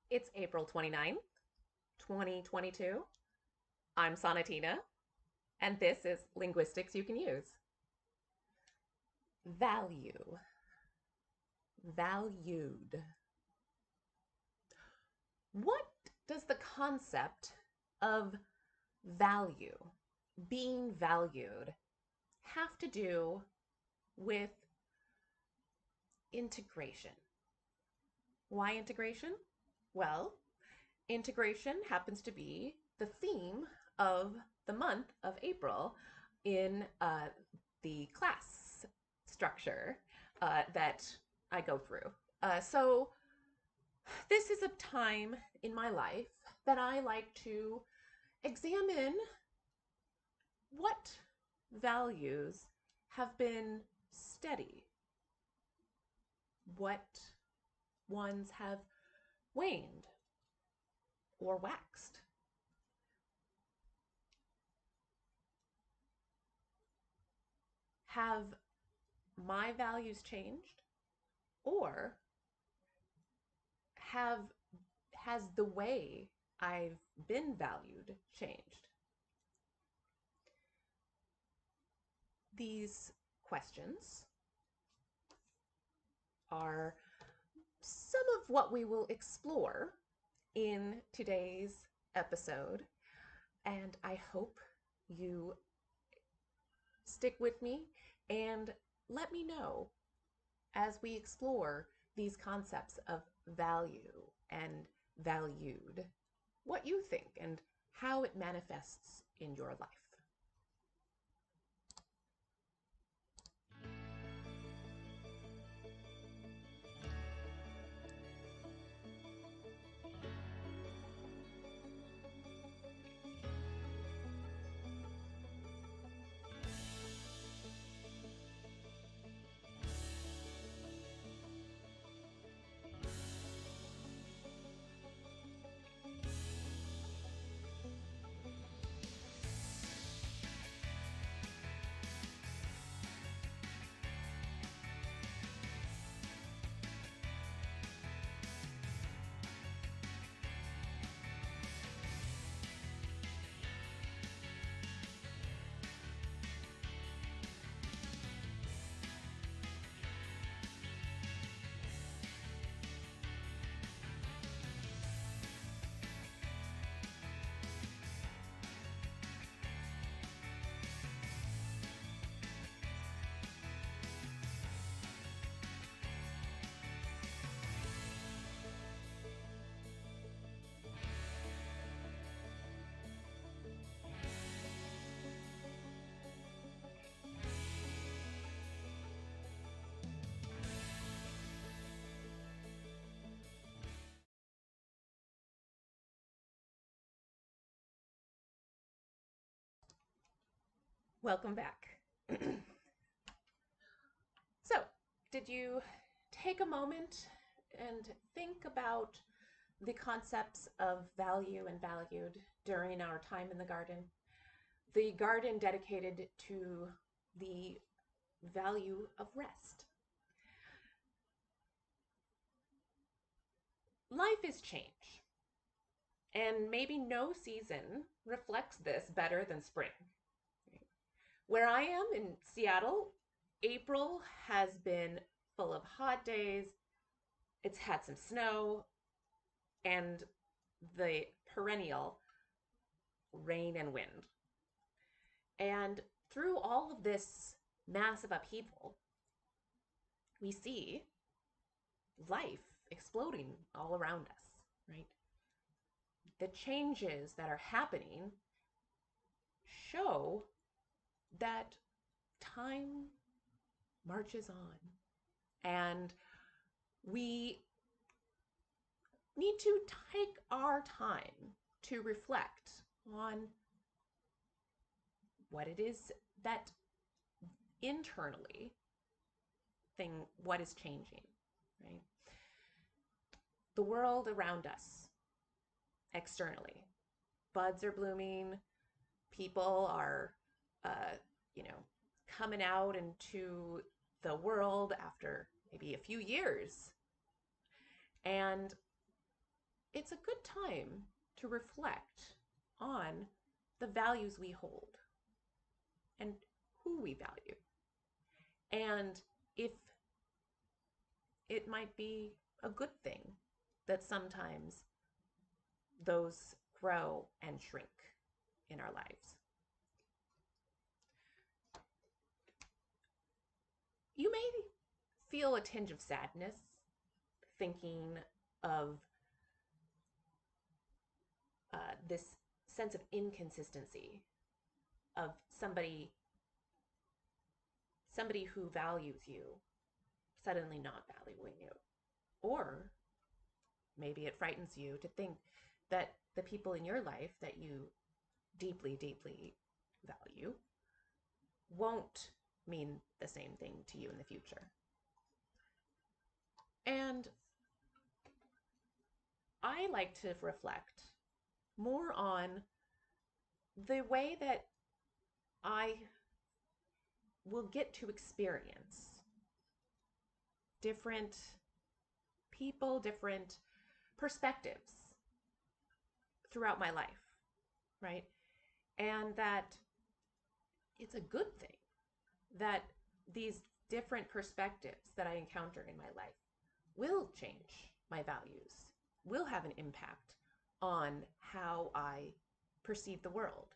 It's April 29th, 2022. I'm Sonatina, and this is Linguistics You Can Use. Value. Valued. What does the concept of value, being valued, have to do with integration? Why integration? Well, integration happens to be the theme of the month of April in the class structure that I go through. So, this is a time in my life that I like to examine what values have been steady, what ones have waned or waxed. Have my values changed, or have has the way I've been valued changed? These questions are some of what we will explore in today's episode, and I hope you stick with me and let me know as we explore these concepts of value and valued what you think and how it manifests in your life. Welcome back. So, did you take a moment and think about the concepts of value and valued during our time in the garden? The garden dedicated to the value of rest. Life is change, and maybe no season reflects this better than spring. Where I am in Seattle, April has been full of hot days. It's had some snow and the perennial rain and wind. And through all of this massive upheaval, we see life exploding all around us, right? The changes that are happening show that time marches on. And we need to take our time to reflect on what it is that internally what is changing, right? The world around us externally. Buds are blooming, people are uh, you know, coming out into the world after maybe a few years. And it's a good time to reflect on the values we hold and who we value. And if it might be a good thing that sometimes those grow and shrink in our lives. You may feel a tinge of sadness thinking of this sense of inconsistency of somebody who values you suddenly not valuing you. Or maybe it frightens you to think that the people in your life that you deeply, deeply value won't mean the same thing to you in the future. And I like to reflect more on the way that I will get to experience different people, different perspectives throughout my life, right? And that it's a good thing that these different perspectives that I encounter in my life will change my values, will have an impact on how I perceive the world.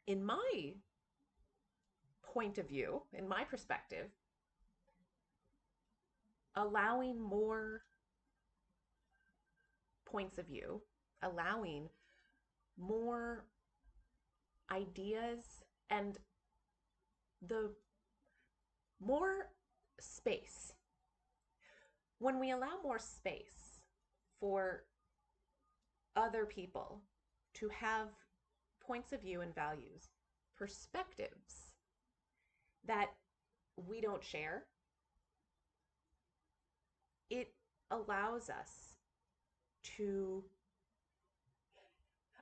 In my point of view, in my perspective, allowing more points of view, allowing more ideas, and the more space. When we allow more space for other people to have points of view and values, perspectives that we don't share, it allows us to,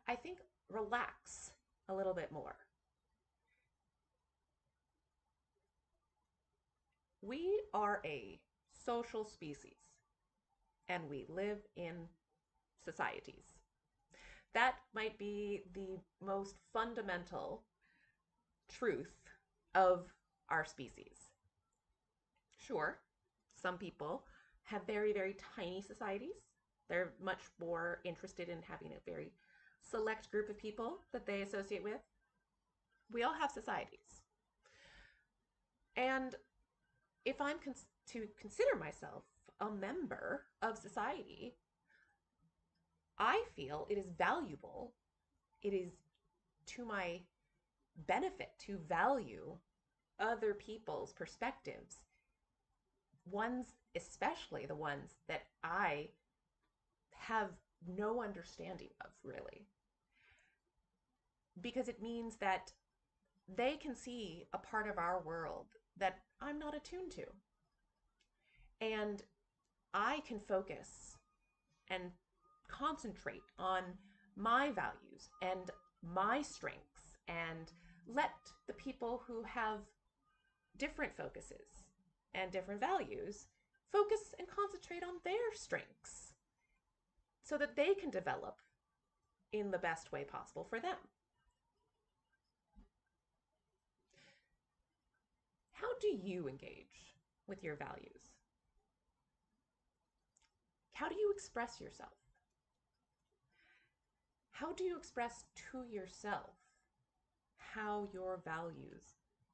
I think, relax a little bit more. We are a social species and we live in societies. That might be the most fundamental truth of our species. Sure, some people have very, very tiny societies. They're much more interested in having a very select group of people that they associate with. We all have societies. And if I'm to consider myself a member of society, I feel it is valuable, it is to my benefit to value other people's perspectives, ones, especially the ones that I have no understanding of, really. Because it means that they can see a part of our world that I'm not attuned to. And I can focus and concentrate on my values and my strengths and let the people who have different focuses and different values focus and concentrate on their strengths so that they can develop in the best way possible for them. How do you engage with your values? How do you express yourself? How do you express to yourself how your values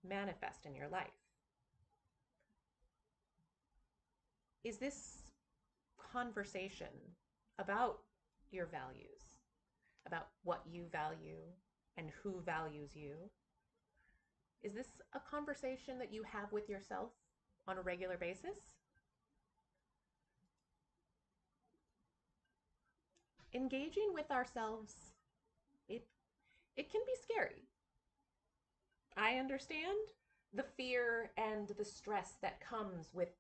manifest in your life? Is this conversation about your values, about what you value and who values you? Is this a conversation that you have with yourself on a regular basis? Engaging with ourselves, it it can be scary. I understand the fear and the stress that comes with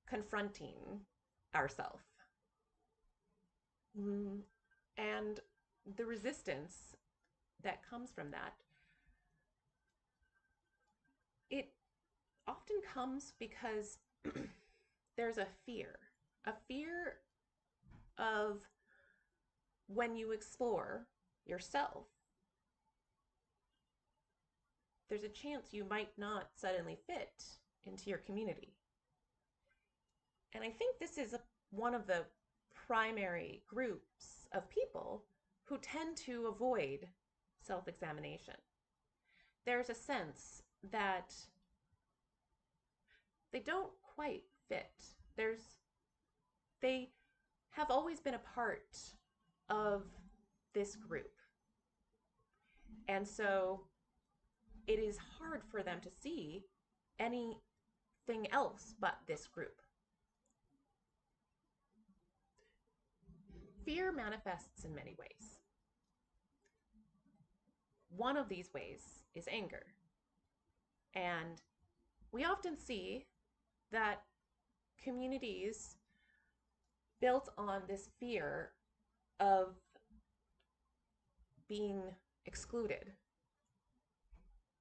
confronting ourselves. And the resistance that comes from that, it often comes because there's a fear of when you explore yourself, there's a chance you might not suddenly fit into your community. And I think this is one of the primary groups of people who tend to avoid self examination. There's a sense that they don't quite fit. They have always been a part of this group. And so it is hard for them to see anything else but this group. Fear manifests in many ways. One of these ways is anger. And we often see that communities built on this fear of being excluded,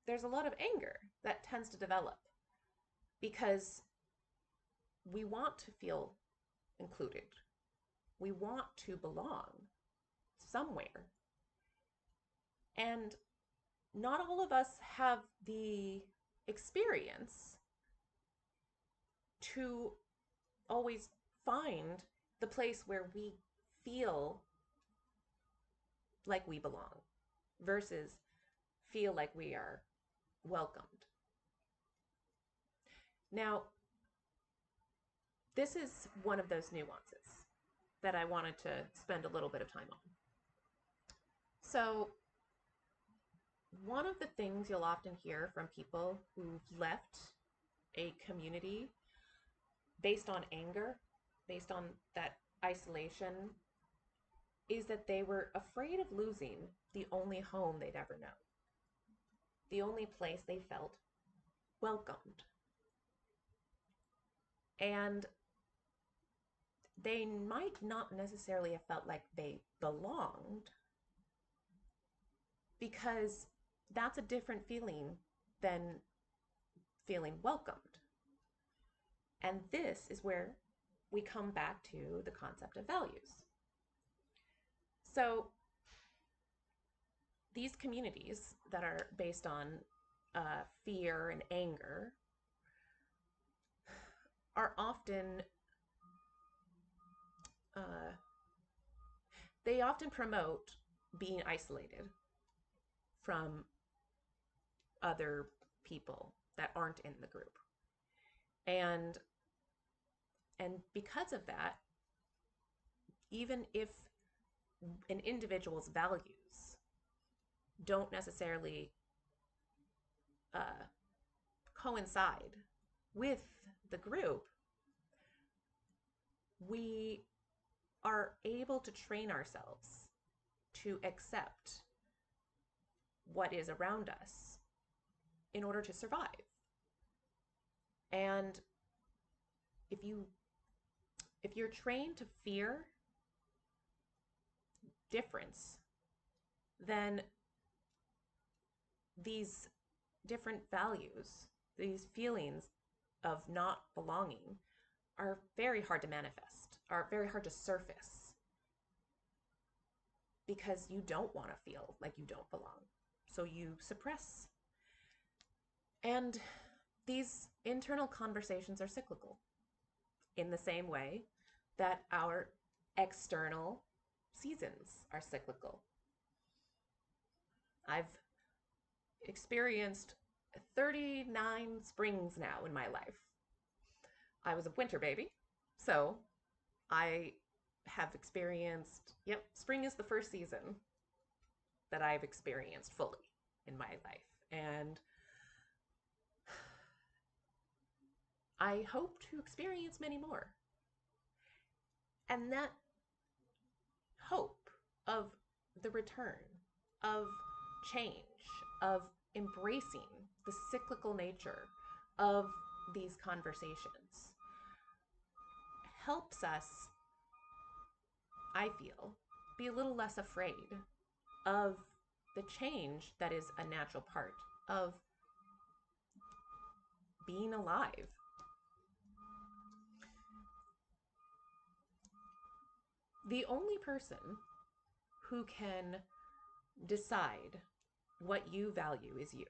there's a lot of anger that tends to develop because we want to feel included. We want to belong somewhere. And not all of us have the experience to always find the place where we feel like we belong versus feel like we are welcomed. Now, this is one of those nuances that I wanted to spend a little bit of time on. So, one of the things you'll often hear from people who've left a community based on anger, based on that isolation, is that they were afraid of losing the only home they'd ever known, the only place they felt welcomed. And they might not necessarily have felt like they belonged because that's a different feeling than feeling welcomed. And this is where we come back to the concept of values. So these communities that are based on fear and anger are often they often promote being isolated from other people that aren't in the group. And because of that, even if an individual's values don't necessarily coincide with the group, we are able to train ourselves to accept what is around us in order to survive. And if you're trained to fear difference, then these different values, these feelings of not belonging, are very hard to manifest, are very hard to surface, because you don't want to feel like you don't belong. So you suppress. And these internal conversations are cyclical in the same way that our external seasons are cyclical. I've experienced 39 springs now in my life. I was a winter baby, so I have experienced, spring is the first season that I've experienced fully in my life. And I hope to experience many more. And that hope of the return, of change, of embracing the cyclical nature of these conversations helps us, I feel, be a little less afraid of the change that is a natural part of being alive. The only person who can decide what you value is you.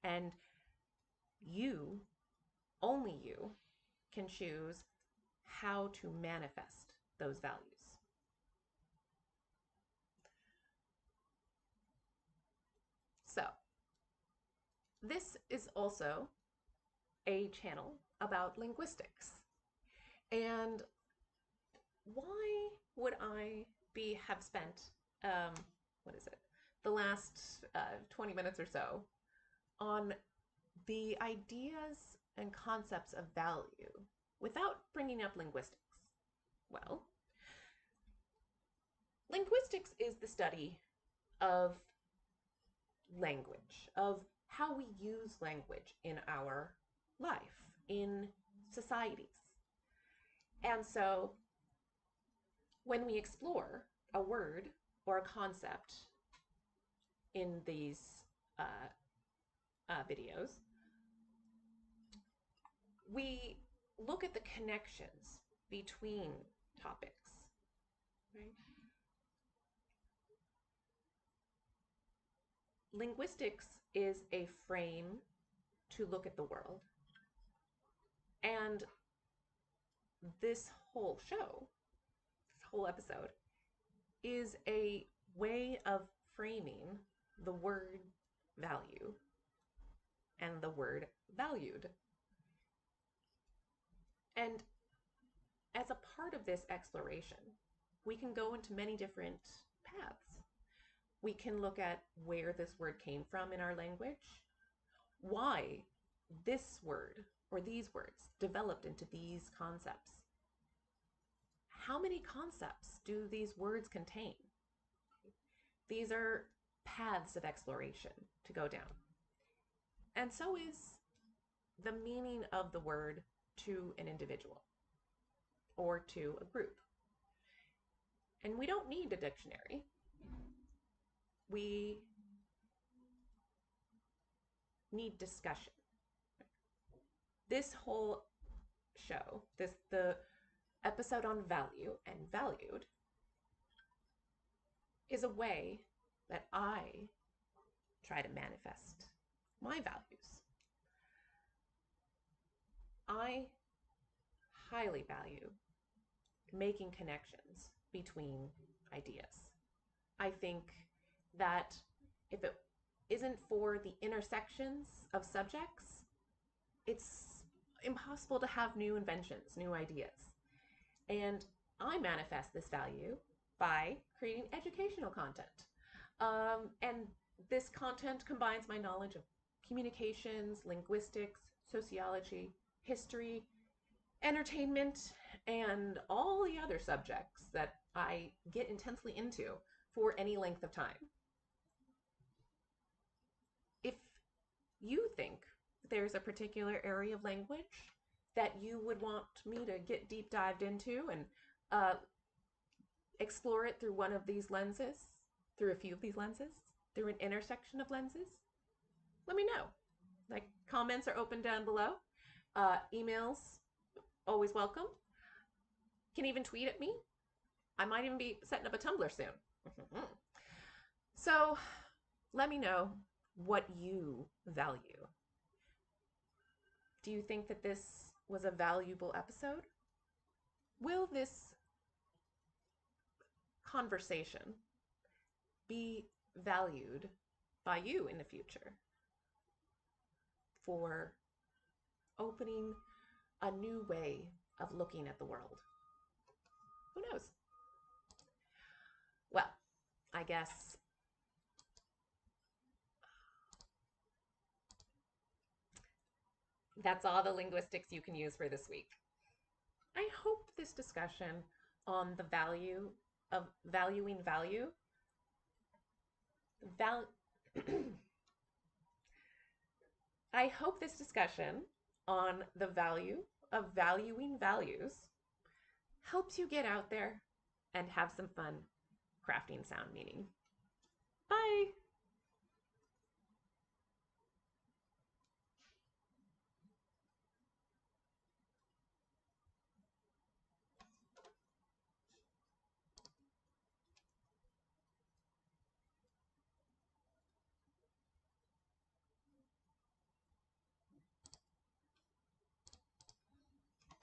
And you, only you, can choose how to manifest those values. So, this is also a channel about linguistics. And why would I have spent what is it, the last 20 minutes or so on the ideas and concepts of value without bringing up linguistics? Well, linguistics is the study of language, of how we use language in our life, in societies. And so when we explore a word or a concept in these videos, we look at the connections between topics, right? Linguistics is a frame to look at the world. And this whole show, this whole episode, is a way of framing the word value and the word valued. And as a part of this exploration, we can go into many different paths. We can look at where this word came from in our language, why this word or these words developed into these concepts. How many concepts do these words contain? These are paths of exploration to go down. And so is the meaning of the word to an individual or to a group. And we don't need a dictionary. We need discussion. This whole show, the episode on value and valued, is a way that I try to manifest my values. I highly value making connections between ideas. I think that if it isn't for the intersections of subjects, it's impossible to have new inventions, new ideas. And I manifest this value by creating educational content. And this content combines my knowledge of communications, linguistics, sociology, history, entertainment, and all the other subjects that I get intensely into for any length of time. If you think there's a particular area of language that you would want me to get deep dived into and explore it through one of these lenses, through a few of these lenses, through an intersection of lenses, let me know. Like, comments are open down below. Emails, always welcome. Can even tweet at me. I might even be setting up a Tumblr soon. So let me know what you value. Do you think that this was a valuable episode? Will this conversation be valued by you in the future for opening a new way of looking at the world? Who knows? Well, I guess that's all the linguistics you can use for this week. I hope this discussion on the value of valuing value I hope this discussion on the value of valuing values helps you get out there and have some fun crafting sound meaning. Bye!